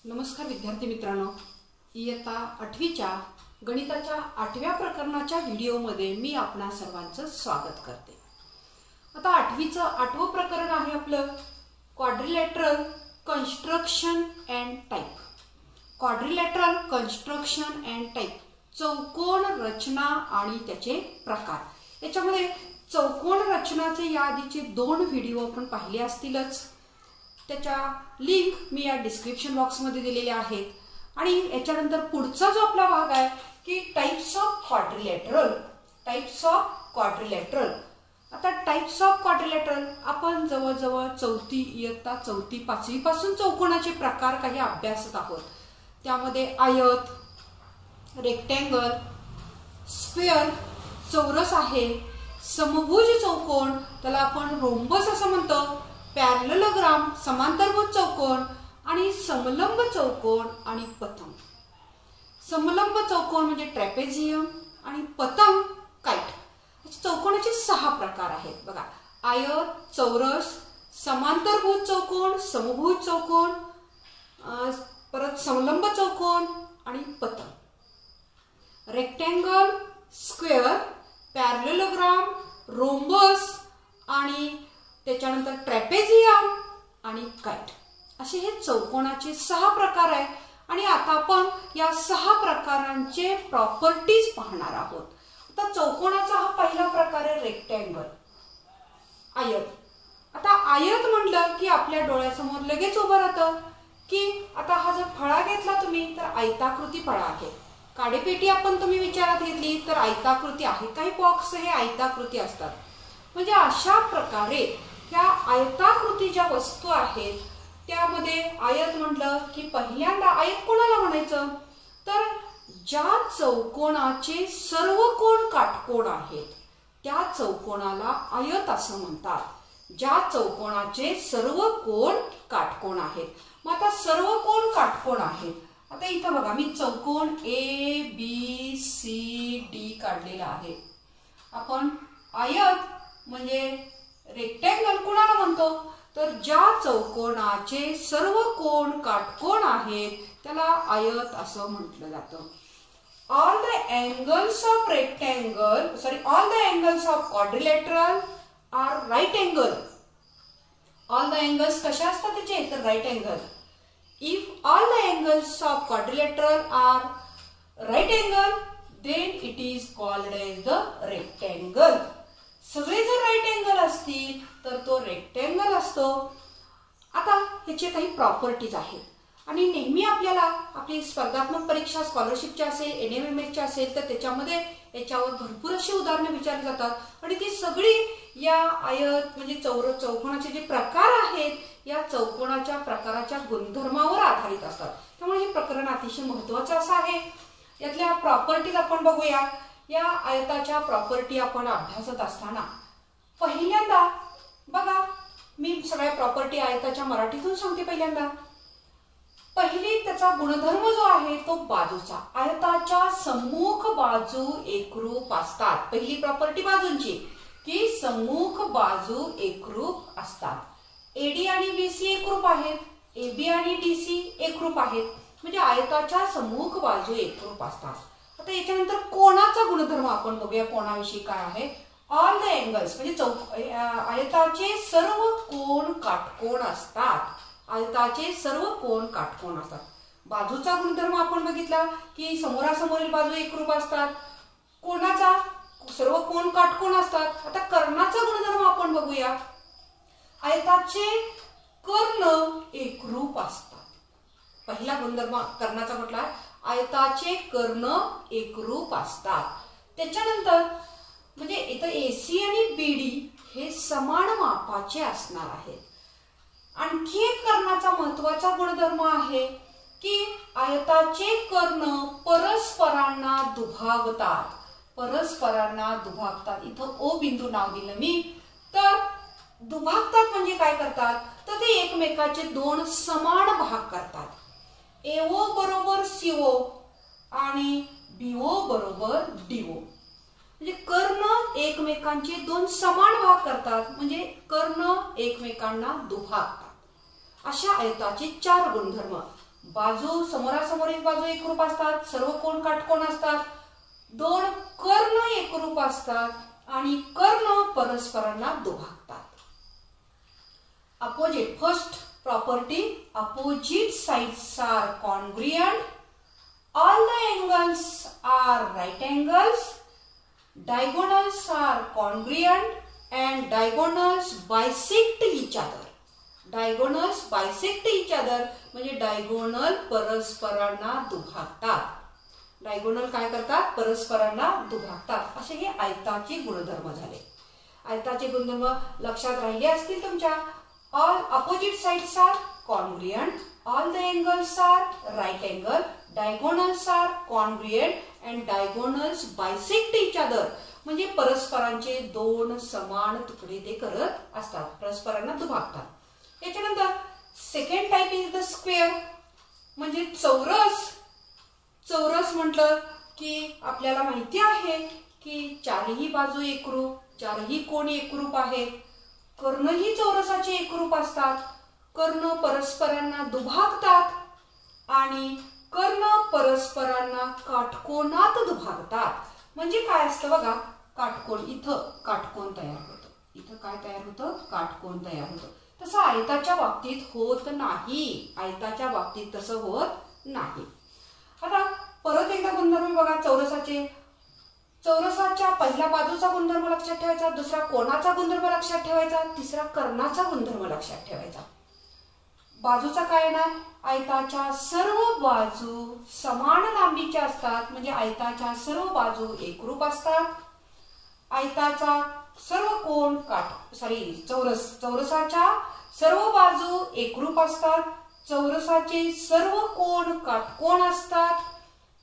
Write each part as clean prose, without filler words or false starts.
नमस्कार विद्यार्थी मित्रांनो, इयत्ता 8वीच्या गणिताच्या 8व्या प्रकरणाच्या व्हिडिओमध्ये मी आपणा सर्वांचं स्वागत करते। आता 8वीचं 8वं प्रकरण आहे आपलं quadrilateral construction and type. Quadrilateral construction and type, चौकोन रचना आणि त्याचे प्रकार। याच्यामध्ये चौकोन रचनाचे या आधीचे 2 व्हिडिओ आपण पाहिले असतीलच, त्याच्या लिंक मी या डिस्क्रिप्शन बॉक्स मध्ये दिलेले आहेत। आणि याच्यानंतर पुढचा जो आपला भाग आहे की टाइप्स ऑफ क्वाड्रिलॅटरल। आता टाइप्स ऑफ क्वाड्रिलॅटरल आपण जवळजवळ इयत्ता 4थी 5वी पासून चौकोनाचे प्रकार काही अभ्यासत आहोत। त्यामध्ये आयत, रेक्टँगल, स्क्वेअर, चौरस आहे, समभुज चौकोन त्याला आपण रोम्बस असं म्हणतो, पॅरलेलोग्राम समांतरभुज चौकोन आणि समलंब चौकोन आणि पतंग। समलंब चौकोन म्हणजे ट्रॅपेझियम आणि पतंग काइट। चौकोनाचे 6 प्रकार आहेत बघा, आयत, चौरस, समांतरभुज चौकोन, समभुज चौकोन, परत समलंब चौकोन आणि पतंग। रेक्टँगल, स्क्वेअर, पॅरलेलोग्राम, रोम्बस आणि त्याच्यानंतर ट्रॅपेझियम आणि काइट, असे हे चौकोनाचे 6 प्रकार आहेत। आणि आता आपण या 6 प्रकारांचे प्रॉपर्टीज पाहणार आहोत। आता चौकोनाचा हा पहिला प्रकार आहे रेक्टँगल, आयत। आता आयत म्हटलं की आपल्या डोळ्यासमोर लगेच उभं राहतं की आता हा जर फळा घेतला तुम्ही तर आयताकृती फळा आहे। काडेपेटी आपण तुम्ही विचारात घेतली तर आयताकृती आहे, काही बॉक्स हे आयताकृती असतात। म्हणजे अशा प्रकारे या आयताकृती ज्या वस्तू आहेत त्यामध्ये आयत म्हटलं की पहिल्यांदा आयत कोणाला म्हणायचं तर ज्या चौकोनाचे सर्व कोण काटकोन आहेत त्या चौकोनाला आयत असं म्हणतात। ज्या चौकोनाचे सर्व कोण काटकोन आहेत। मग आता सर्व कोण काटकोन आहेत, आता इथं बघा मी चौकोन ए बी सी डी काढलेला आहे। आपण आयत म्हणजे रेक्टँगल कोणाला म्हणतो तर ज्या चौकोनाचे सर्व कोण काटकोन आहेत त्याला आयत असं म्हटलं जातं। All the angles of quadrilateral are right angle. All the angles कशा असतात त्याचे तर right angle. If all the angles of quadrilateral are right angle then it is called as the rectangle। सगळे जर राईट एंगल असतील तर तो rectangle असतो। आता ह्याचे काही प्रॉपर्टीज आहेत आणि नेहमी आपल्याला आपली स्पर्धात्मक परीक्षा स्कॉलरशिपची असेल, NMMSची असेल तर त्याच्यामध्ये याच्यावर भरपूर अशी उदाहरणे विचारली जातात आणि ती सगळी या आयत म्हणजे चौकोनाचे जे प्रकार आहेत या चौकोनाच्या प्रकाराच्या गुणधर्मावर आधारित असतात। त्यामुळे हे प्रकरण अतिशय महत्त्वाचं असं आहे। यातल्या प्रॉपर्टीज आपण बघूया। या आयताच्या प्रॉपर्टी आपण अभ्यासत असताना पहिल्यांदा बघा मी सगळ्या प्रॉपर्टी आयताच्या मराठीतून सांगते। पहिली त्याचा गुणधर्म जो आहे तो बाजूचा। आयताच्या सम्मुख बाजू एकरूप असतात। पहिली प्रॉपर्टी बाजूंची की सम्मुख बाजू एकरूप असतात। एडी आणि बीसी एकरूप आहेत, एबी आणि डीसी एकरूप आहेत, म्हणजे आयताच्या सम्मुख बाजू एकरूप असतात। आता याच्यानंतर कोणाचा गुणधर्म आपण बघूया। कोणाविषयी काय आहे, ऑल द एंगल्स म्हणजे आयताचे सर्व कोण काटकोन असतात। आयताचे सर्व कोण काटकोन असतात। बाजूचा गुणधर्म आपण बघितला की समोरासमोरील बाजू एकरूप असतात, कोणाचा सर्व कोण काटकोन असतात। आता कर्णाचा गुणधर्म आपण बघूया। आयताचे कर्ण एकरूप असतात। पहिला गुणधर्म कर्णाचा म्हटला आयताचे कर्ण एकरूप असतात। त्याच्यानंतर म्हणजे इथं एसी आणि बीडी हे समान मापाचे असणार आहेत। आणखी एक कर्णाचा महत्वाचा गुणधर्म आहे की आयताचे कर्ण परस्परांना दुभागतात। इथं ओ बिंदू नाव दिलं मी, तर दुभागतात म्हणजे काय करतात तर ते एकमेकाचे 2 समान भाग करतात। एओ बरोबर सीओ आणि बीओ बरोबर डीओ, म्हणजे कर्ण एकमेकांचे 2 समान भाग करतात, म्हणजे कर्ण एकमेकांना दुभागतात। अशा आयताचे 4 गुणधर्म बाजू समोरासमोरील बाजू एकरूप असतात, सर्व कोण काटकोन असतात, दोन कर्ण एकरूप असतात आणि कर्ण परस्परांना दुभागतात. Opposite first property, opposite sides are congruent, all the angles are right angles, diagonals are congruent and diagonals bisect each other. Diagonals bisect each other म्हणजे डायगोनल परस्परांना दुभागतात. डायगोनल काय करतात? परस्परांना दुभागतात. असे हे आयताचे गुणधर्म झाले. आयताचे गुणधर्म लक्षात राहिले असतील तुमच्या. All opposite sides are congruent, all the angles are right angle, diagonals are congruent and diagonals bisect each other म्हणजे परस्परांचे दोन समान तुकडे ते करत असतात, परस्परांना दुभागतात. याच्यानंतर second type is the square म्हणजे चौरस. चौरस म्हटलं की आपल्याला माहिती आहे की चारही बाजू एकरूप, चारही कोण एकरूप आहेत, कर्णही चौरसाचे एकरूप असतात, कर्ण परस्परांना दुभागतात आणि कर्ण परस्परांना काटकोनात दुभागतात. म्हणजे काय असतं बघा, काटकोन, इथं काटकोन तयार होतं, इथं काय तयार होतं? काटकोन तयार होतं. तसं आयताच्या बाबतीत होत नाही, आयताच्या बाबतीत तसं होत नाही. आता परत एकदा गुणधर्म बघा चौरसाचे. चौरसाच्या पहिल्या बाजूचा गुणधर्म लक्षात ठेवायचा, दुसरा कोणाचा गुणधर्म लक्षात ठेवायचा, तिसरा कर्णाचा गुणधर्म लक्षात ठेवायचा. बाजूचा काय येणार? आयताच्या सर्व बाजू समान लांबीच्या असतात म्हणजे आयताच्या सर्व बाजू एकरूप असतात. आयताचा सर्व कोण चौरसाच्या सर्व बाजू एकरूप असतात. चौरसाचे सर्व कोण काटकोन असतात.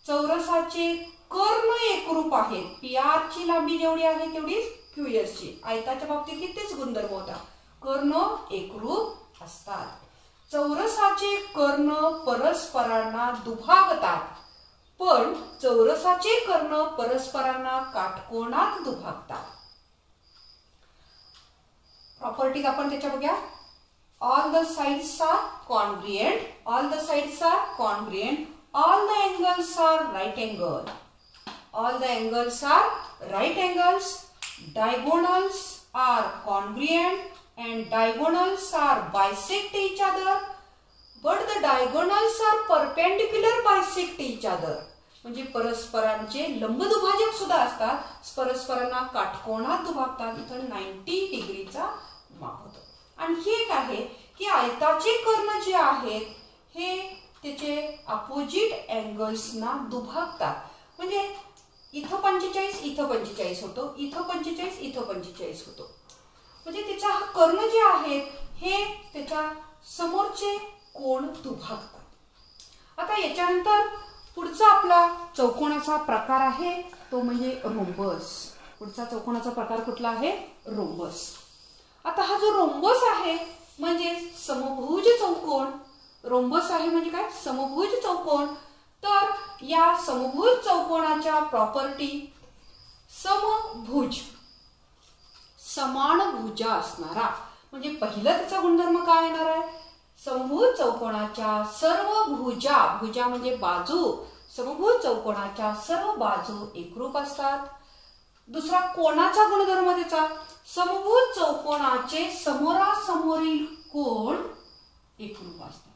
चौरसाचे कर्ण एकरूप आहेत. PR ची लांबी जेवढी आहे तेवढीच QS ची. आयताच्या बाबतीत कितीच गुणधर्म होता, कर्ण एकरूप असतात. चौरसाचे कर्ण परस्परांना दुभागतात पण चौरसाचे कर्ण परस्परांना काटकोनात दुभागतात. प्रॉपर्टीज आपण त्याच्या बघूया. All the sides are congruent, all the sides are congruent, all the angles are right angle, all the angles are right angles, diagonals are congruent and diagonals are bisect each other but the diagonals are perpendicular bisect each other म्हणजे परस्परांचे लंबदुभाजक सुद्धा असतात, परस्परांना काटकोनात दुभागतात. इथं 90 डिग्रीचा माप होतो. आणखी एक आहे की आयताचे कर्ण जे आहेत हे त्याचे अपोजिट अँगल्सना दुभागतात. म्हणजे इथं 45, इथं 45 होतो, इथं 45, इथं 45 होतो. म्हणजे त्याचा हा कर्ण जे आहेत हे त्याच्या समोरचे कोण दुभागतात. आता याच्यानंतर पुढचा आपला चौकोनाचा प्रकार आहे तो म्हणजे रोम्बस. पुढचा चौकोनाचा प्रकार कुठला आहे? रोम्बस. आता हा जो रोम्बस आहे म्हणजे समभुज चौकोन. रोम्बस आहे म्हणजे काय? समभुज चौकोन. तर या समभुज चौकोनाच्या प्रॉपर्टी समभुज, समान भुजा असणारा म्हणजे पहिला त्याचा गुणधर्म काय येणार आहे? समभुज चौकोनाच्या सर्व भुजा, भुजा म्हणजे बाजू, समभुज चौकोनाच्या सर्व बाजू एकरूप असतात. दुसरा कोणाचा गुणधर्म त्याचा? समभुज चौकोनाचे समोरासमोरील कोण एकरूप असतात.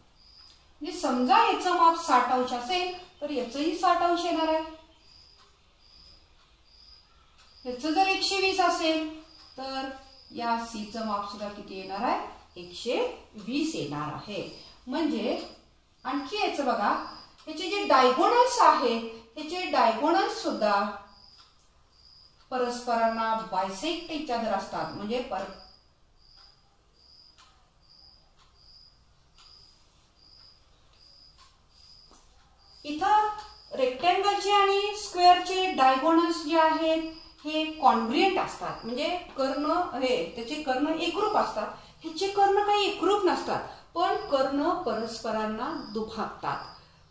म्हणजे समजा याचं माप 60 अंश असेल तर याचंही 60 अंश येणार आहे. याचं जर 120 असेल तर या C चं माप सुद्धा किती येणार आहे? 120 येणार आहे. म्हणजे आणखी याचं बघा, याचे जे डायगोनल्स आहेत त्याचे डायगोनल्स सुद्धा परस्परांना बायसेक्ट इच अदर असतात. म्हणजे इथं रेक्टँगलचे आणि स्क्वेअरचे डायगोनल्स जे आहेत हे कॉन्ग्रुएंट असतात. म्हणजे कर्ण हे त्याचे कर्ण एकरूप असतात. ह्याचे कर्ण काही एकरूप नसतात पण कर्ण परस्परांना दुभागतात.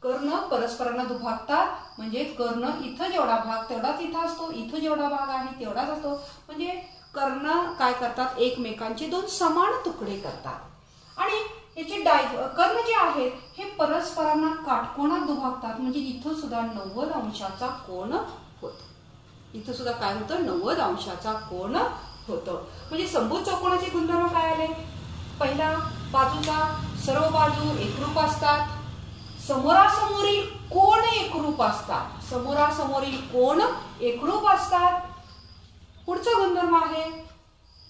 कर्ण परस्परांना दुभागतात म्हणजे कर्ण इथं जेवढा भाग तेवढाच इथं असतो, इथं जेवढा भाग आहे तेवढाच असतो. म्हणजे कर्ण काय करतात? एकमेकांचे दोन समान तुकडे करतात. आणि याचे कर्ण जे आहेत हे परस्परांना काटकोनात दुभागतात, म्हणजे इथं सुद्धा 90 अंशाचा कोन होतो. इथं सुद्धा काय होतं, 90 अंशाचा कोन होतं. म्हणजे समभुज चौकोनाचे गुणधर्म काय आले? पहिला, बाजूचा सर्व बाजू एकरूप असतात. समोरासमोरील कोन एकरूप असतात. समोरासमोरील कोन एकरूप असतात. पुढचा गुणधर्म आहे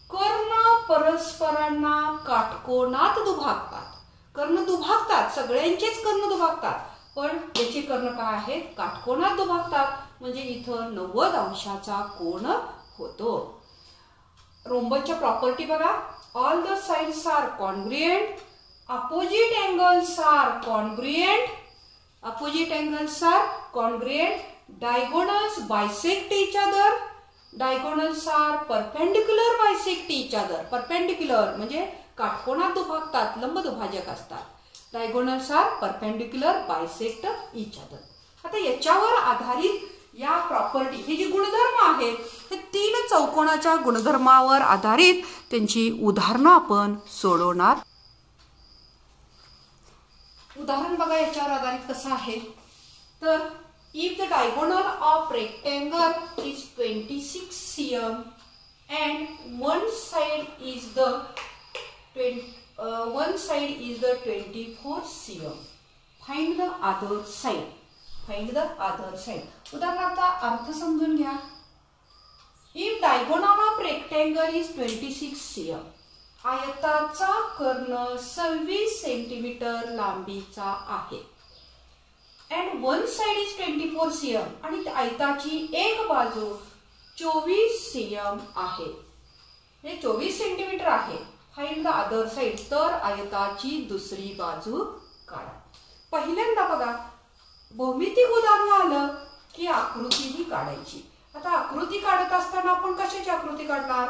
कर्ण परस्परांना काटकोनात दुभागतात. कर्ण दुभागतात, सगळ्यांचेच कर्ण दुभागतात, पण याचे कर्ण काय आहेत, काटकोनात दुभागतात, म्हणजे इथं 90 अंशाचा कोन होतो. रोम्बसच्या प्रॉपर्टी बघा. All the sides are congruent, opposite angles are congruent, opposite angles are congruent, diagonals bisect each other, diagonals are perpendicular bisect each other. Perpendicular म्हणजे काटकोनात दुभागतात, लंब दुभाजक असतात. Diagonals are perpendicular bisect each other. आता याच्यावर आधारित या प्रॉपर्टी, हे जे गुणधर्म आहेत, हे 3 चौकोनाच्या गुणधर्मावर आधारित त्यांची उदाहरणं आपण सोडवणार. उदाहरण बघा याच्यावर आधारित कसं आहे. तर if the diagonal of rectangle is 26 cm and one side is the 24 cm, find the other side. Find the other side. उदाहरणार्थ अर्थ समजून घ्या. if diagonal of rectangle is 26 cm, आयताचा कर्ण 26 सेंटीमीटर लांबीचा आहे. and one side is 24 cm, आणि आयताची एक बाजू 24 cm आहे. हे 24 सेंटीमीटर आहे. Find the other side. तर आयताची दुसरी बाजू काढा. पहिल्यांदा बघा, भौमितिक उदाहरण आलं की आकृतीही काढायची. आता आकृती काढत असताना आपण कशाची आकृती काढणार,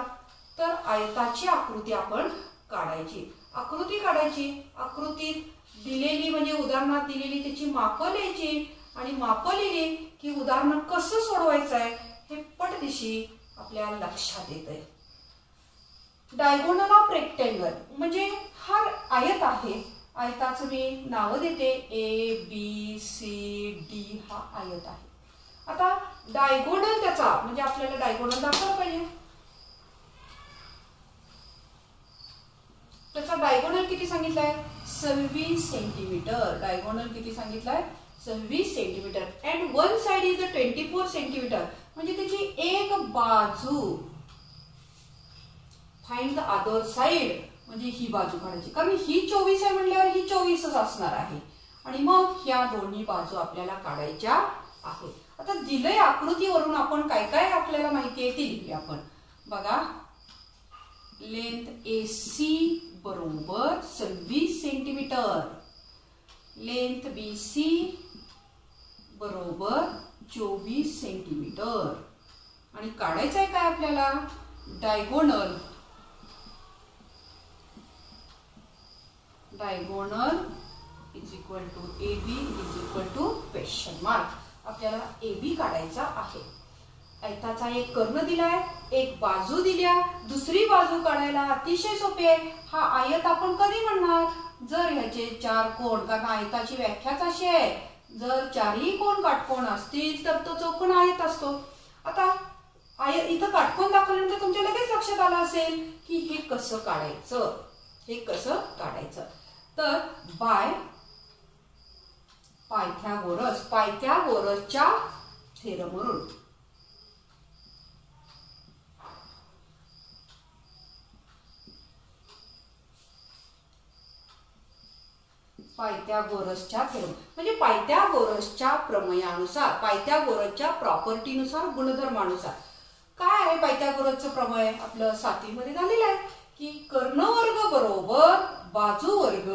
तर आयताची आकृती आपण काढायची. आकृती काढायची, आकृतीत दिलेली म्हणजे उदाहरणात दिलेली त्याची मापं लिहायची, आणि मापं लिहिली की उदाहरण कसं सोडवायचं आहे हे पटदिशी आपल्या लक्षात येतंय. डायगोनल ऑफ रेक्टँगल म्हणजे हा आयत आहे. आयताचं मी नाव देते ABCD, हा आयत आहे. आता डायगोनल त्याचा म्हणजे आपल्याला डायगोनल दाखवलं पाहिजे. त्याचा डायगोनल किती सांगितलाय, 26 सेंटीमीटर. डायगोनल किती सांगितलाय, 26 centimetre. And one side is 24 centimetre, म्हणजे त्याची एक बाजू. फाइंड द अदर साइड म्हणजे ही बाजू काढायची, कारण ही 24 आहे म्हणल्यावर ही 24च असणार आहे, आणि मग ह्या दोन्ही बाजू आपल्याला काढायच्या आहेत. आता दिलंय आकृतीवरून आपण काय काय आपल्याला माहिती आहे ती लिहूया आपण. बघा, लेंथ AC बरोबर 26 सेंटीमीटर, लेंथ BC बरोबर 24 सेंटीमीटर, आणि काढायचं आहे काय आपल्याला, diagonal. Diagonal is equal to AB is equal to question mark. आपल्याला AB काढायचा आहे. आयताचा एक कर्ण दिलाय, एक बाजू दिल्या, दुसरी बाजू काढायला अतिशय सोपे आहे. हा आयत आपण कधी म्हणणार, जर ह्याचे 4 कोन, कारण आयताची व्याख्याच अशी आहे, जर 4ही कोन काटकोन असतील तर तो चौकोन आयत असतो. आता आयत इथं काटकोन दाखवल्यानंतर तुमच्या लगेच लक्षात आलं असेल की हे कसं काढायचं, हे कसं काढायचं. तर बाय पायथागोरस, पायथागोरसच्या थेरमवरून पायथागोरसच्या थेरम म्हणजे पायथागोरसच्या प्रमेयानुसार, पायथागोरसच्या प्रॉपर्टीनुसार, गुणधर्मानुसार. काय आहे पायथागोरसचं प्रमेय, आपलं 7वी मध्ये झालेलं आहे की कर्णवर्ग बरोबर बाजूवर्ग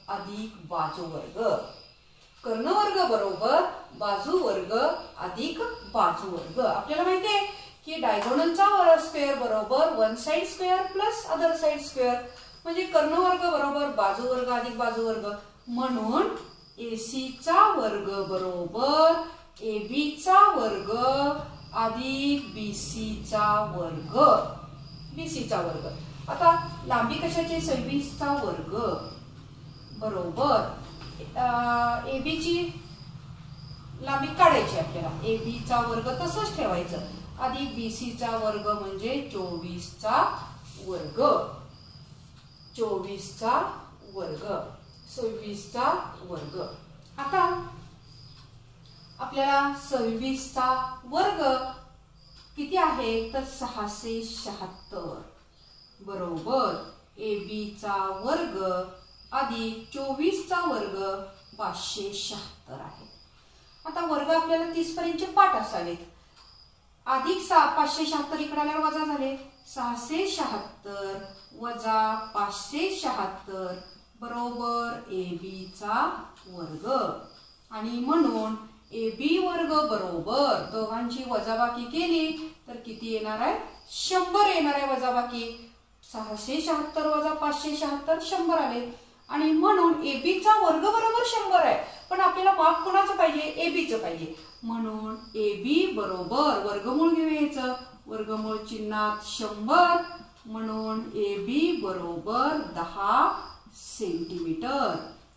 अधिक बाजूवर्ग. कर्णवर्ग बरोबर बाजूवर्ग अधिक बाजूवर्ग. आपल्याला माहिती आहे की डायगोनलचा स्क्वेअर बरोबर one side square plus other side square, म्हणजे कर्णवर्ग बरोबर बाजूवर्ग अधिक बाजूवर्ग. म्हणून AC वर्ग बरोबर AB वर्ग अधिक BC वर्ग, BC वर्ग. आता लांबी कशाची, 26 वर्ग बरोबर एबीची लांबी काढायची आपल्याला. एबीचा वर्ग तसंच ठेवायचं अधिक बीसीचा वर्ग म्हणजे 24चा वर्ग, 24चा वर्ग, 26चा वर्ग. आता आपल्याला 26चा वर्ग किती आहे तर 676 बरोबर एबीचा वर्ग अधिक 24चा वर्ग 576 आहे. आता वर्ग आपल्याला 30 पर्यंतचे पाठ असावेत. अधिक 576 इकडे आल्यावर वजा झाले 676 वजा 576 बरोबर एबीचा वर्ग. आणि म्हणून एबी वर्ग बरोबर दोघांची वजाबाकी केली तर किती येणार आहे 100 येणार आहे वजाबाकी. 676 वजा 576 100 आले. आणि म्हणून एबीचा वर्ग बरोबर 100 आहे. पण आपल्याला माप कोणाचं पाहिजे एबीचं पाहिजे. म्हणून एबी बरोबर वर्गमूळ घेऊयाचं वर्गमूळ चिन्हात 100 म्हणून एबी बरोबर 10 सेंटीमीटर.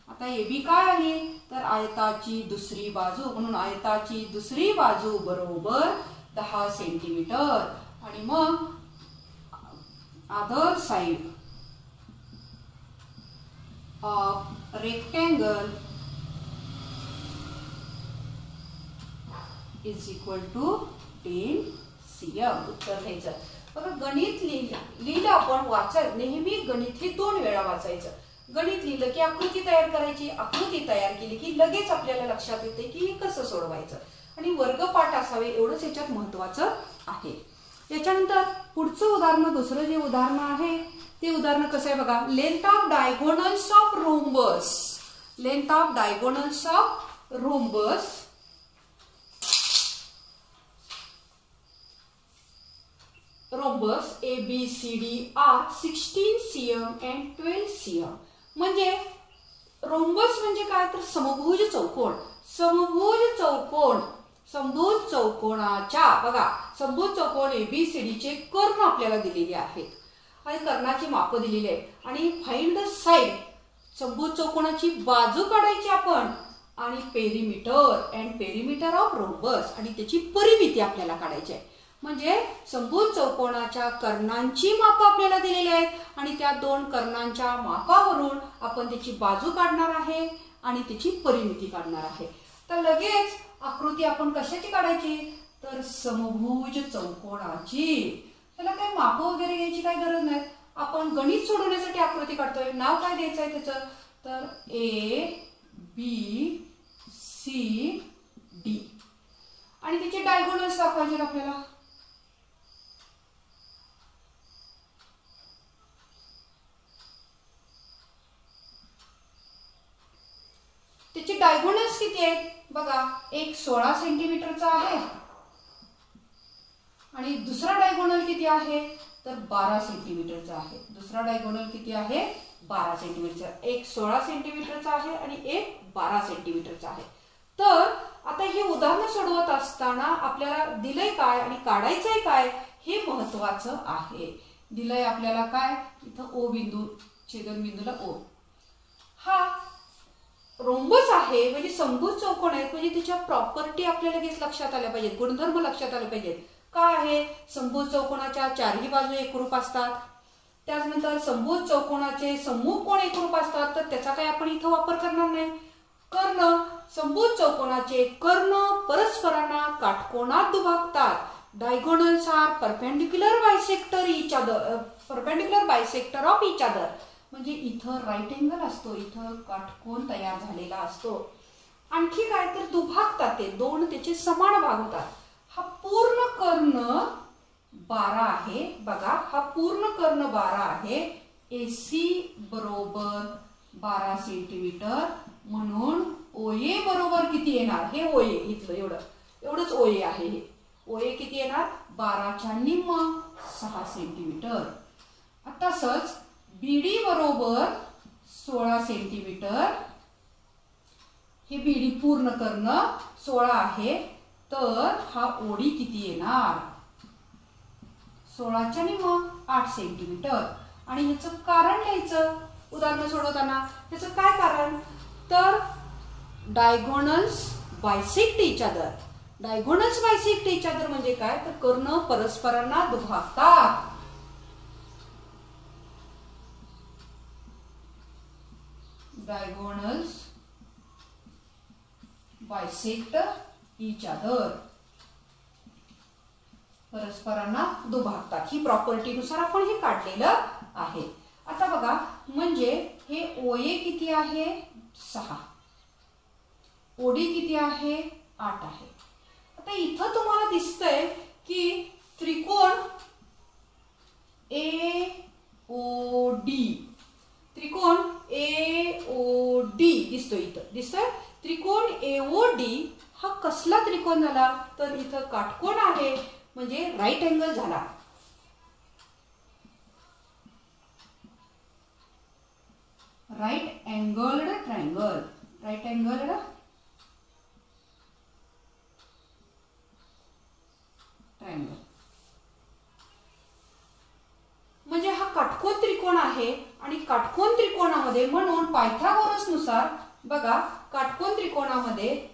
आता एबी काय आली तर आयताची दुसरी बाजू म्हणून आयताची दुसरी बाजू बरोबर 10 सेंटीमीटर. आणि मग other side of rectangle is equal to 10 cm. उत्तर द्यायचं. बघा गणित लिहिलं आपण वाचायचं नेहमी गणित हे 2 वेळा वाचायचं. गणित लिहिलं की आकृती तयार करायची. आकृती तयार केली की लगेच आपल्याला लक्षात येते की कसं सोडवायचं. आणि वर्गपाठ असावे एवढंच याच्यात महत्वाचं आहे. याच्यानंतर पुढचं उदाहरण दुसरं जे उदाहरण आहे ते उदाहरण कसं आहे बघा. Length of diagonals of rhombus. Length of diagonals of rhombus rhombus A B C D are 16 cm and 12 cm. म्हणजे रोम्बस म्हणजे काय तर समभुज चौकोन. समभुज चौकोन समभुज चौकोनाच्या बघा समभुज चौकोन एबीसीडी चे कर्ण आपल्याला दिलेले आहेत आणि कर्णाची माप दिलेली आहेत. आणि फाइंड द साइड समभुज चौकोनाची बाजू काढायची आपण आणि perimeter and perimeter of rhombus आणि त्याची परिमिती आपल्याला काढायची आहे. म्हणजे समभुज चौकोनाच्या कर्णांची माप आपल्याला दिलेली आहेत आणि त्या 2 कर्णांच्या मापावरून आपण त्याची बाजू काढणार आहे आणि त्याची परिमिती काढणार आहे. तर लगेच आकृती आपण कशाची काढायची तर समभुज चौकोनाची. त्याला काही माप वगैरे घ्यायची काही गरज नाही. आपण गणित सोडवण्यासाठी आकृती काढतोय. नाव काय द्यायचं आहे त्याचं तर ए बी सी डी आणि त्याचे डायगोनल्स दाखवायचे आपल्याला. त्याचे डायगोनल्स किती आहेत बघा. एक 16 सेंटीमीटरचा आहे आणि दुसरा डायगोनल किती आहे तर 12 सेंटीमीटरचा आहे. दुसरा डायगोनल किती आहे 12 सेंटीमीटरचा. एक 16 सेंटीमीटरचा आहे आणि एक 12 सेंटीमीटरचा आहे. तर आता हे उदाहरण सोडवत असताना आपल्याला दिलंय काय आणि काढायचंय काय हे महत्वाचं आहे. दिलंय आपल्याला काय इथं ओ बिंदू छेदनबिंदूला ओ. हा रोम्बस आहे म्हणजे समभुज चौकोन आहे म्हणजे त्याच्या प्रॉपर्टी आपल्याला लगेच लक्षात आल्या पाहिजेत. गुणधर्म लक्षात आले पाहिजेत. काय आहे समभुज चौकोनाच्या चारही बाजू एकरूप असतात. त्यानंतर समभुज चौकोनाचे सम्मुख कोण एकरूप असतात तर त्याचा काय आपण इथं वापर करणार नाही. कर्ण समभुज चौकोनाचे कर्ण परस्परांना काटकोनात दुभागतात. Diagonals are perpendicular bisector each other perpendicular bisector of each other. म्हणजे इथं राईट एंगल असतो इथं काटकोन तयार झालेला असतो. आणखी काय तर दुभागतात ते 2 त्याचे समान भाग होतात. हा पूर्ण कर्ण 12 आहे बघा. हा पूर्ण कर्ण 12 आहे. एसी बरोबर 12 सेंटीमीटर म्हणून ओए बरोबर किती येणार हे ओए इथलं एवढंच ओए आहे. हे ओए किती येणार 12च्या निम्म 6 सेंटीमीटर. तसंच बीडी बरोबर 16 सेंटीमीटर. हे बीडी पूर्ण कर्ण 16 आहे तर हा ओडी किती येणार 16च्या निम्म 8 सेंटीमीटर. आणि ह्याचं कारण लिहायचं उदाहरण सोडवताना. ह्याचं काय कारण तर diagonals bisect each other. Diagonals bisect each other म्हणजे काय, तर कर्ण परस्परांना दुभागतात. डायगोनल्स बायसेक्ट इच अदर, परस्परांना दुभागतात. ही प्रॉपर्टीनुसार आपण हे काढलेलं आहे. आता बघा, म्हणजे हे ओए किती आहे 6, ओडी किती आहे 8 आहे. आता इथं तुम्हाला दिसतंय की त्रिकोण AOD, त्रिकोण AOD दिसतोय. इथं दिसतोय त्रिकोण AOD हा कसला त्रिकोण झाला, तर इथं काटकोन आहे म्हणजे राईट अँगल झाला. राईट अँगल्ड ट्रायंगल, राईट अँगल्ड ट्रायंगल म्हणजे हा काटकोन त्रिकोण आहे. आणि काटकोन त्रिकोणामध्ये म्हणून पायथागोरस नुसार बघा, काटकोन त्रिकोणामध्ये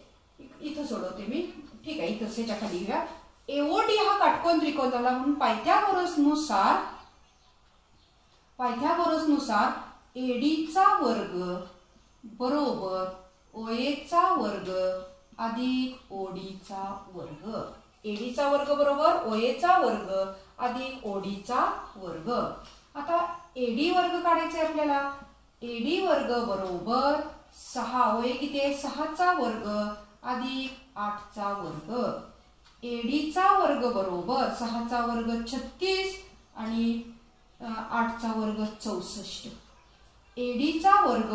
इथं सोडवते मी, ठीक आहे, इथं ह्याच्या खाली घ्या. एओडी हा काटकोन त्रिकोण झाला म्हणून पायथागोरस नुसार एडीचा वर्ग बरोबर ओएचा वर्ग अधिक ओडीचा वर्ग. एडीचा वर्ग बरोबर ओएचा वर्ग अधिक ओडीचा वर्ग. आता एडी वर्ग काढायचा आहे आपल्याला. एडी वर्ग बरोबर 6, ओए किती आहे 6चा वर्ग अधिक 8चा वर्ग. एडीचा वर्ग बरोबर 6चा वर्ग 36 आणि 8चा वर्ग 64. एडीचा वर्ग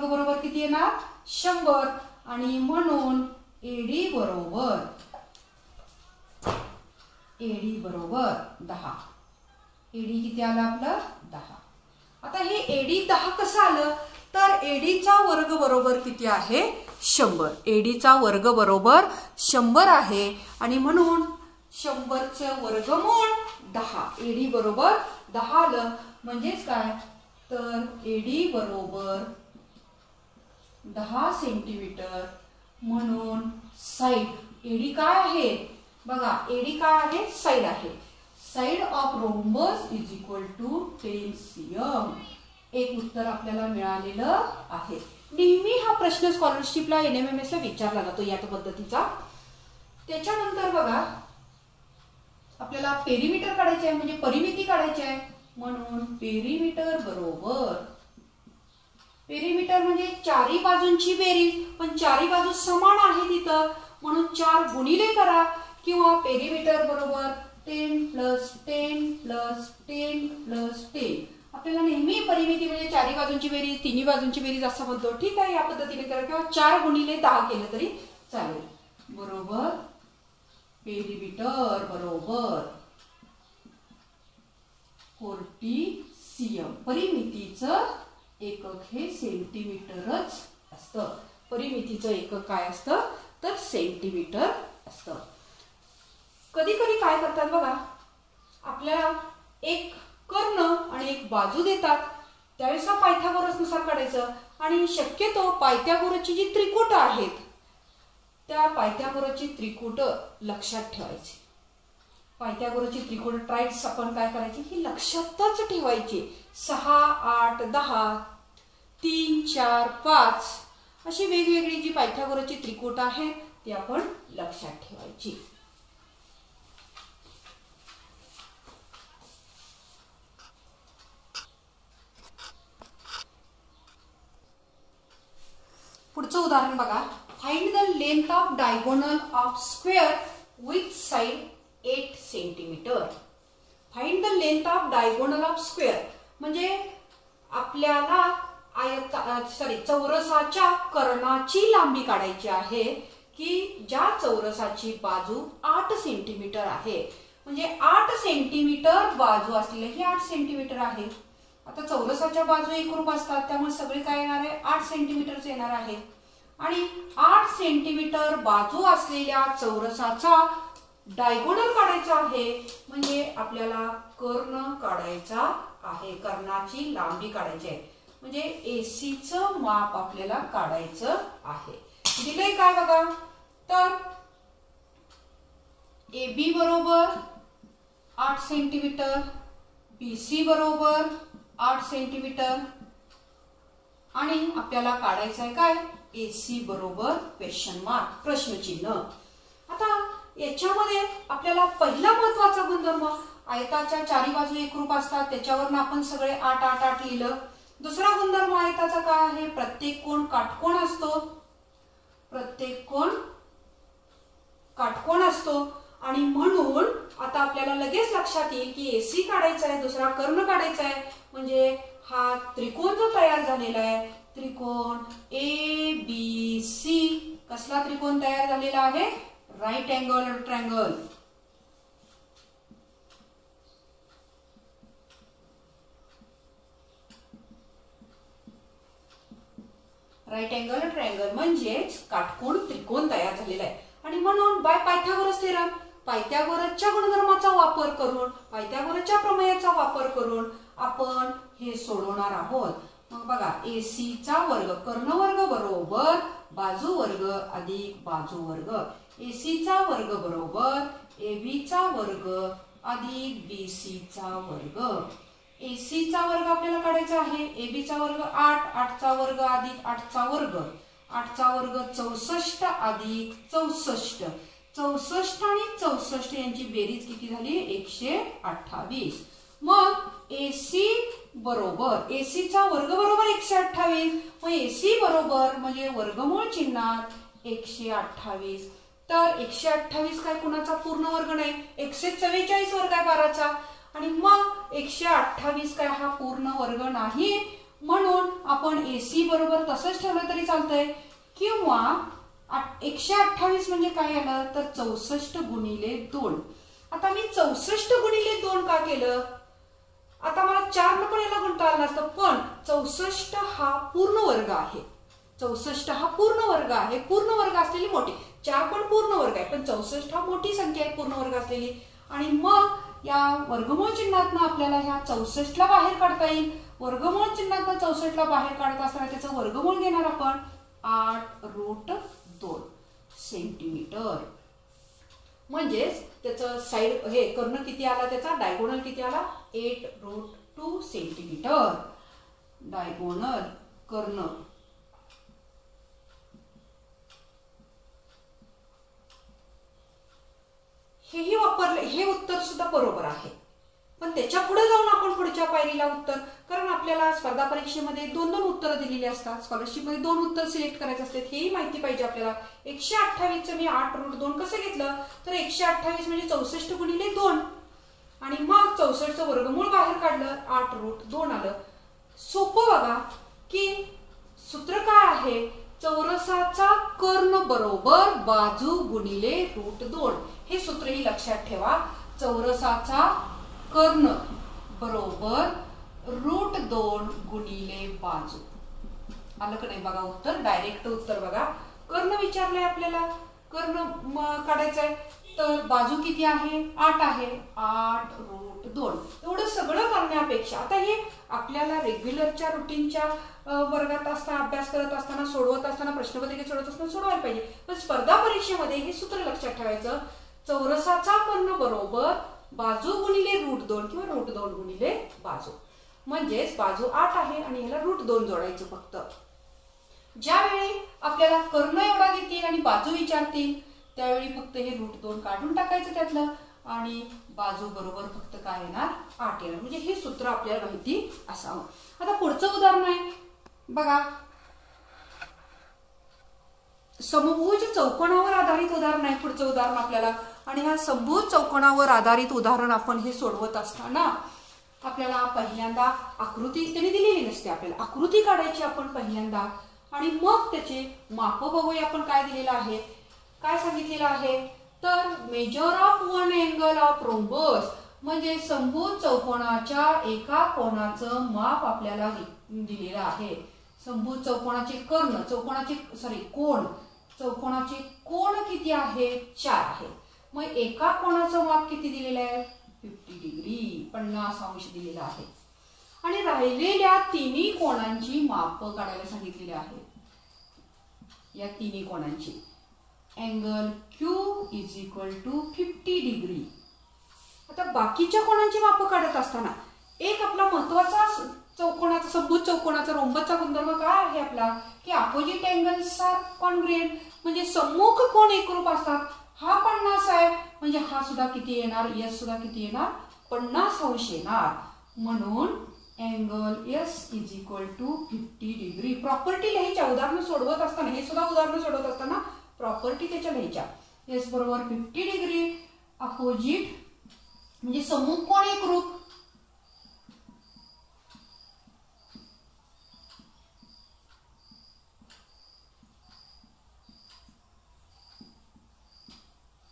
बरोबर किती येणार 100 आणि म्हणून एडी बरोबर 10. एडी किती आलं आपलं 10. आता हे एडी 10 कसं आलं, तर एडीचा वर्ग बरोबर किती आहे 100. एडीचा वर्ग बरोबर 100 आहे आणि म्हणून 100चं वर्गमूळ 10. एडी बरोबर 10 आलं. म्हणजेच काय, तर एडी बरोबर 10 सेंटीमीटर. म्हणून साईड, एडी काय आहे बघा, एडी काय आहे साईड आहे. Side of rhombus is equal to 10 cm. एक उत्तर आपल्याला मिळालेलं आहे. नेहमी हा प्रश्न स्कॉलरशिपला NMMS ला विचारला जातो या पद्धतीचा. त्याच्यानंतर बघा, आपल्याला पेरिमीटर काढायचे आहे म्हणजे परिमिती काढायची आहे. म्हणून पेरिमीटर बरोबर, पेरिमीटर म्हणजे चारी बाजूंची बेरीज, पण चारी बाजू समान आहे तिथं म्हणून 4 गुणिले करा. किंवा पेरिमीटर बरोबर 10 + 10 + 10 + 10. आपल्याला नेहमी परिमिती म्हणजे चारी बाजूंची बेरीज, तिन्ही बाजूंची बेरीज असं म्हणतो. ठीक आहे, या पद्धतीने करा. किंवा 4 गुणिले 10 केलं तरी चालेल. बरोबर पेरिमीटर बरोबर 40 cm. परिमितीचं एकक हे सेंटीमीटरच असतं. परिमितीचं एकक काय असतं, तर सेंटीमीटर असतं. कधी कधी काय करतात बघा, आपल्याला एक कर्ण आणि एक बाजू देतात, त्यावेळेस पायथागोरस नुसार काढायचं. आणि शक्यतो पायथागोरसची जी त्रिकुट आहेत त्या पायथागोरसची त्रिकुट लक्षात ठेवायची. पायथागोरसची त्रिकुट ट्राइड्स आपण काय करायची ही लक्षातच ठेवायची. 6, 8, 10, 3, 4, 5 अशी वेगवेगळी जी पायथागोरसची त्रिकुट आहेत ती आपण लक्षात ठेवायची. पुढचं उदाहरण बघा. Find the length of diagonal of square with side 8 centimetre. Find the length of diagonal of square म्हणजे आपल्याला चौरसाच्या कर्णाची लांबी काढायची आहे की ज्या चौरसाची बाजू 8 सेंटीमीटर आहे. म्हणजे 8 सेंटीमीटर बाजू असलेली ही 8 सेंटीमीटर आहे. आता चौरसाच्या बाजू एकरूप असतात त्यामुळे सगळे काय येणार आहे 8 सेंटीमीटरचे येणार आहे. आणि 8 सेंटीमीटर बाजू असलेल्या चौरसाचा डायगोनल काढायचा आहे म्हणजे आपल्याला कर्ण काढायचा आहे, कर्णाची लांबी काढायची आहे. म्हणजे एसीचं माप आपल्याला काढायचं आहे. दिलंय काय बघा, तर AB बरोबर 8 सेंटीमीटर, BC बरोबर 8 सेंटीमीटर आणि आपल्याला काढायचं आहे काय, AC बरोबर क्वेश्चन मार्क प्रश्नचिन्ह. आता याच्यामध्ये आपल्याला पहिला महत्वाचा गुणधर्म, आयताच्या चारी बाजू एकरूप असतात, त्याच्यावरून आपण सगळे 8 8 8 लिहिलं. दुसरा गुणधर्म आयताचा काय आहे, प्रत्येक कोण काटकोन असतो, प्रत्येक कोण काटकोन असतो. आणि म्हणून आता आपल्याला लगेच लक्षात येईल की AC काढायचा आहे, दुसरा कर्ण काढायचा आहे, म्हणजे हा त्रिकोण जो तयार झालेला आहे, त्रिकोण ABC, कसला त्रिकोण तयार झालेला आहे, right angle triangle. Right angle triangle म्हणजेच काटकोन त्रिकोण तयार झालेला आहे. आणि म्हणून बाय पायथागोरस थेरम, पायथागोरसच्या गुणधर्माचा वापर करून, पायथागोरसच्या प्रमेयाचा वापर करून आपण हे सोडवणार आहोत. मग बघा, ACचा वर्ग कर्ण वर्ग बरोबर बाजू वर्ग अधिक बाजू वर्ग, ACचा वर्ग बरोबर ABचा वर्ग अधिक BCचा वर्ग. ACचा वर्ग आपल्याला काढायचा आहे, ABचा वर्ग 8, 8चा वर्ग अधिक 8चा वर्ग, 8चा वर्ग 64 अधिक 64, 64 आणि 64 यांची बेरीज किती झाली, 128. मग AC बरोबर, ACचा वर्ग बरोबर 128, मग AC बरोबर म्हणजे वर्गमूळ चिन्हात 128. तर 128 काय कुणाचा पूर्ण वर्ग नाही, 144 वर्ग आहे 12चा, आणि मग 128 काय हा पूर्ण वर्ग नाही, म्हणून आपण AC बरोबर तसंच ठेवलं तरी चालतंय. किंवा 128 म्हणजे काय आलं, तर 64 गुणिले 2. आता मी 64 गुणिले 2 का केलं, आता मला 4 न पण याला गुणता आलं असतं, पण 64 हा पूर्ण वर्ग आहे, 64 हा पूर्ण वर्ग आहे, पूर्ण वर्ग असलेली मोठी, 4 पण पूर्ण वर्ग आहे, पण 64 हा मोठी संख्या आहे पूर्ण वर्ग असलेली. आणि मग या वर्गमूळ चिन्हातनं आपल्याला ह्या 64ला बाहेर काढता येईल. वर्गमूळ चिन्हातनं 64ला बाहेर काढत असताना त्याचं वर्गमूळ घेणार आपण 8√2 सेंटीमीटर. म्हणजेच त्याचं साइड हे कर्ण किती आला, त्याचा डायगोनल किती आला, 8√2 सेंटीमीटर. डायगोनल कर्ण हेही वापरले, हे उत्तर सुद्धा बरोबर आहे. पण त्याच्या पुढे जाऊन आपण पुढच्या पायरीला उत्तर, कारण आपल्याला स्पर्धा परीक्षेमध्ये 2-2 उत्तरं दिलेली असतात, स्कॉलरशिपमध्ये 2 उत्तर सिलेक्ट करायचे असतात, हेही माहिती पाहिजे आपल्याला. 128चं मी 8√2 कसं घेतलं, तर 128 म्हणजे 64 गुणिले 2 आणि मग 64चं वर्गमूळ बाहेर काढलं, 8√2 आलं. सोपं बघा की सूत्र काय आहे, चौरसाचा कर्ण बरोबर बाजू गुणिले √2. हे सूत्रही लक्षात ठेवा, चौरसाचा कर्ण बरोबर √2 गुणिले बाजू. आलं का नाही बघा उत्तर, डायरेक्ट उत्तर बघा. कर्ण विचारलंय आपल्याला, कर्ण काढायचंय, तर बाजू किती आहे, 8 आहे, 8√2. एवढं सगळं करण्यापेक्षा आता हे आपल्याला रेग्युलरच्या रुटीनच्या वर्गात असताना, अभ्यास करत असताना, सोडवत असताना, प्रश्नपत्रिका सोडवत असताना सोडवायला पाहिजे. पण स्पर्धा परीक्षेमध्ये हे सूत्र लक्षात ठेवायचं, चौरसाचा कर्ण बरोबर बाजू गुणिले √2 किंवा √2 गुणिले बाजू. म्हणजेच बाजू 8 आहे आणि ह्याला √2 जोडायचं फक्त. ज्यावेळी आपल्याला कर्ण एवढा देतील आणि बाजू विचारतील त्यावेळी फक्त हे √2 काढून टाकायचं त्यातलं आणि बाजू बरोबर फक्त काय येणार, 8 येणार. म्हणजे हे सूत्र आपल्याला माहिती असावं. आता पुढचं उदाहरण आहे बघा, समभुज चौकोनावर आधारित उदाहरण आहे पुढचं उदाहरण आपल्याला. आणि ह्या समभुज चौकोनावर आधारित उदाहरण आपण हे सोडवत असताना आपल्याला पहिल्यांदा आकृती त्यांनी दिलेली नसते, आपल्याला आकृती काढायची आपण पहिल्यांदा आणि मग त्याचे माप बघूया आपण काय दिलेलं आहे, काय सांगितलेलं आहे. तर measure of one angle of rhombus म्हणजे समभुज चौकोनाच्या एका कोनाचं माप आपल्याला दिलेलं आहे. समभुज चौकोनाचे कर्ण, चौकोनाचे कोण किती आहे, 4 आहे. मग एका कोणाचं माप किती दिलेलं आहे, 50 डिग्री, 50 अंश दिलेलं आहे. आणि राहिलेल्या तिन्ही कोणांची माप काढायला सांगितलेली आहेत। या तिन्ही कोणांची angle Q is equal to 50 degree. आता बाकीच्या कोणांची माप काढत असताना एक आपला महत्वाचा चौकोनाचा समभुज चौकोनाचा रोम्बसचा गुणधर्म काय आहे आपला की अपोजिट अँगल्स आर कॉन्ग्रुएंट, म्हणजे सम्मुख कोण एकरूप असतात। हा 50 आहे म्हणजे हा सुद्धा किती येणार, S सुद्धा किती येणार 50 अंश येणार, म्हणून angle S is equal to 50 डिग्री। प्रॉपर्टी लिहायच्या, उदाहरण सोडवत असताना हे सुद्धा उदाहरण सोडवत असताना प्रॉपर्टी त्याच्या लिहायच्या। S बरोबर 50 डिग्री, अपोजिट म्हणजे सम्मुख कोण एकरूप,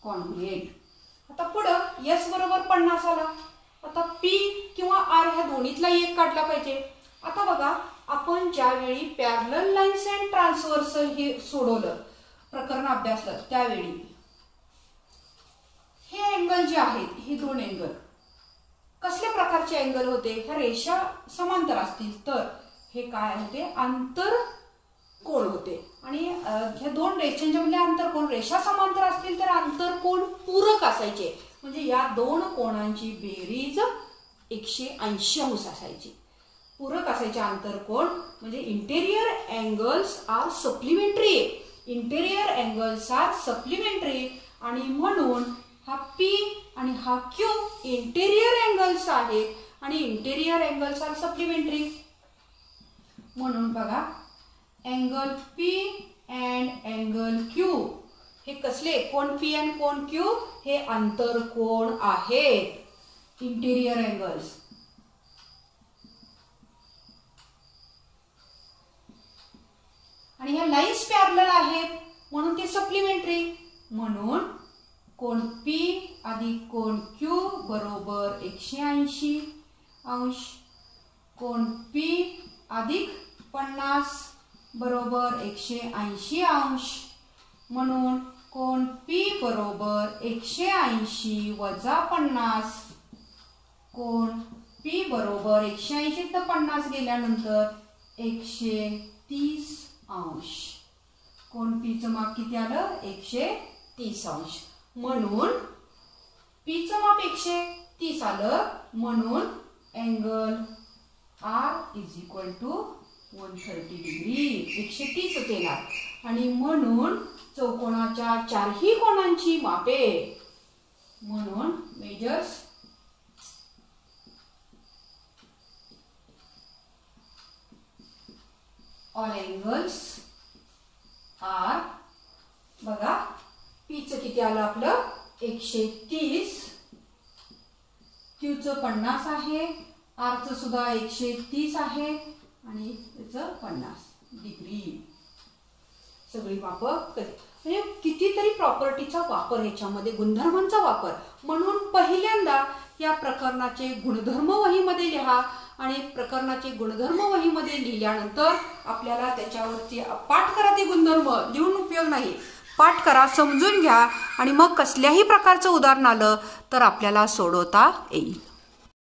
कॉन्ग्रुएंट। आता पुढं S बरोबर 50 आला, आता P किंवा R ह्या दोन्हीतला एक काढला पाहिजे। आता बघा आपण ज्यावेळी पॅरलल लाईन्स अँड ट्रान्सव्हर्सल हे सोडवलं प्रकरण अभ्यासलं त्यावेळी हे अँगल जे आहेत हे दोन अँगल कसल्या प्रकारचे अँगल होते, ह्या रेषा समांतर असतील तर हे काय होते आंतर कोण होते, आणि ह्या दोन रेषांच्या मधले आंतरकोन रेषा समांतर असतील तर आंतरकोन पूरक असायचे, म्हणजे या दोन कोणांची बेरीज 180 अंश असायची, पूरक असायचे आंतरकोन, म्हणजे interior angles are supplementary, interior angles are supplementary, आणि म्हणून हा P आणि हा Q इंटेरियर अँगल्स आहेत आणि इंटेरियर अँगल्स आर सप्लिमेंटरी, म्हणून बघा angle P and angle Q हे कसले कोण P आणि कोण Q हे आंतरकोन आहेत, इंटेरियर अँगल्स। आणि ह्या लाईन्स पॅरलल आहेत म्हणून ते सप्लिमेंटरी, म्हणून कोण P अधिक कोण Q बरोबर 180 अंश, कोण P अधिक 50 बरोबर 180 अंश, म्हणून कोण P बरोबर 180 वजा 50, कोण P बरोबर 180 तर 50 गेल्यानंतर 130 अंश, कोण P चं माप किती आलं 130 अंश, म्हणून P चं माप 130 आलं, म्हणून angle R is equal to 130 degree 130 येणार, आणि म्हणून चौकोनाच्या चारही कोणांची मापे, म्हणून मेजर्स ऑल अँगल्स आर, बघा P चं किती आलं आपलं 130, Q चं 50 आहे, R चं सुद्धा 130 आहे आणि त्याचं 50 डिग्री, सगळी माप म्हणजे कितीतरी प्रॉपर्टीचा वापर ह्याच्यामध्ये गुणधर्मांचा वापर, म्हणून पहिल्यांदा या प्रकरणाचे गुणधर्म वहीमध्ये लिहा आणि प्रकरणाचे गुणधर्म वहीमध्ये लिहिल्यानंतर आपल्याला त्याच्यावरती पाठ करा, ते गुणधर्म लिहून उपयोग नाही, पाठ करा, समजून घ्या, आणि मग कसल्याही प्रकारचं उदाहरण आलं तर आपल्याला सोडवता येईल।